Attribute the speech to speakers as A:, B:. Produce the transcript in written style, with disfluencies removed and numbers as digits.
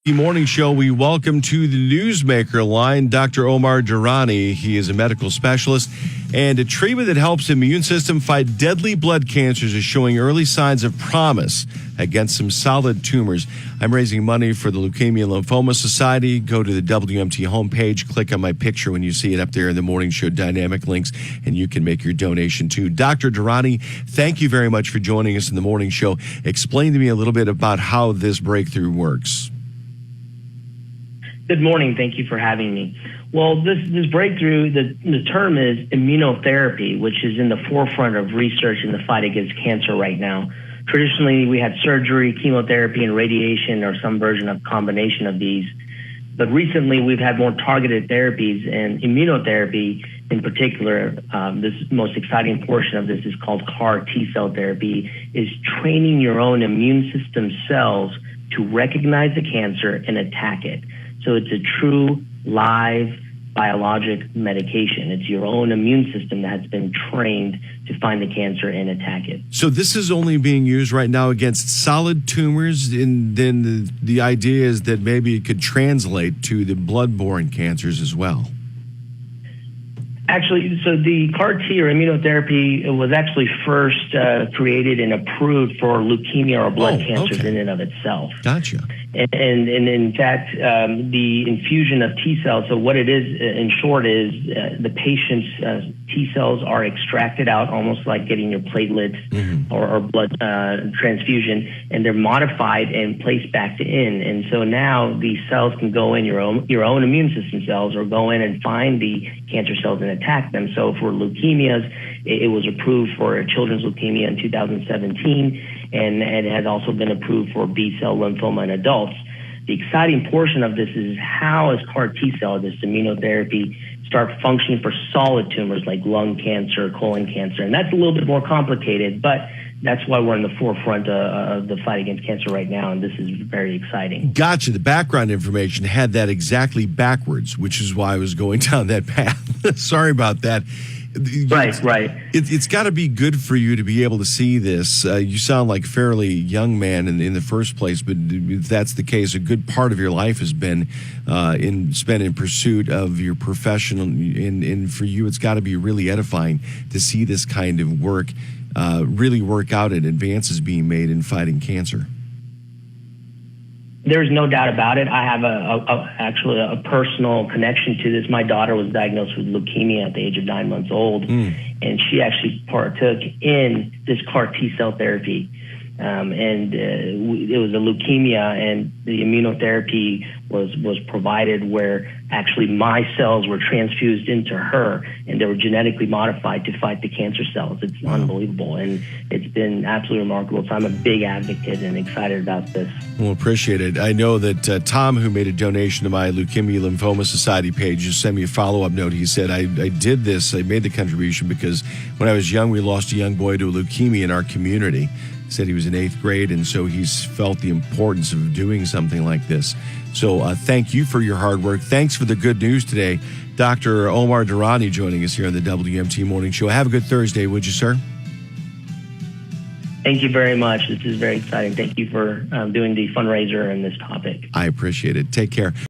A: The morning show, we welcome to the newsmaker line Dr. Omar Durani. He is a medical specialist, and a treatment that helps the immune system fight deadly blood cancers is showing early signs of promise against some solid tumors. I'm raising money for the Leukemia and Lymphoma Society. Go to the WMT homepage, click on my picture when you see it up there in the morning show dynamic links, and you can make your donation too. Dr. Durani, thank you very much for joining us in the morning show. Explain to me a little bit about how this breakthrough works.
B: Good morning. Thank you for having me. Well, this breakthrough, the term is immunotherapy, which is in the forefront of research in the fight against cancer right now. Traditionally, we had surgery, chemotherapy, and radiation, or some version of combination of these. But recently, we've had more targeted therapies, and immunotherapy in particular, this most exciting portion of this is called CAR T-cell therapy, is training your own immune system cells to recognize the cancer and attack it. So it's a true live biologic medication. It's your own immune system that has been trained to find the cancer and attack it.
A: So this is only being used right now against solid tumors, and then the idea is that maybe it could translate to the blood-borne cancers as well.
B: Actually, so the CAR T or immunotherapy was actually first created and approved for leukemia or blood cancers in and of itself.
A: Gotcha.
B: And in fact, the infusion of T cells, so what it is in short is the patient's T cells are extracted out, almost like getting your platelets or blood transfusion, and they're modified and placed back in. And so now these cells can go in, your own immune system cells, or go in and find the cancer cells and attack them. So for leukemias, it was approved for children's leukemia in 2017. And it has also been approved for B-cell lymphoma in adults. The exciting portion of this is how is CAR T-cell, this immunotherapy, start functioning for solid tumors like lung cancer, colon cancer. And that's a little bit more complicated, but that's why we're in the forefront of the fight against cancer right now, and this is very exciting.
A: Gotcha. The background information had that exactly backwards, which is why I was going down that path. Sorry about that.
B: Right.
A: It's got to be good for you to be able to see this. You sound like a fairly young man in the first place, but if that's the case, a good part of your life has been spent in pursuit of your professional. And for you, it's got to be really edifying to see this kind of work really work out and advances being made in fighting cancer.
B: There's no doubt about it. I have actually a personal connection to this. My daughter was diagnosed with leukemia at the age of 9 months old, and she actually partook in this CAR T-cell therapy. It was a leukemia, and the immunotherapy was provided where actually my cells were transfused into her, and they were genetically modified to fight the cancer cells. It's unbelievable, and it's been absolutely remarkable. So I'm a big advocate and excited about this.
A: Well, appreciate it. I know that Tom, who made a donation to my Leukemia Lymphoma Society page, just sent me a follow-up note. He said, I did this, I made the contribution because when I was young, we lost a young boy to leukemia in our community. Said he was in 8th grade, and so he's felt the importance of doing something like this. So thank you for your hard work. Thanks for the good news today. Dr. Omar Durani joining us here on the WMT Morning Show. Have a good Thursday, would you, sir?
B: Thank you very much. This is very exciting. Thank you for doing the fundraiser and this topic.
A: I appreciate it. Take care.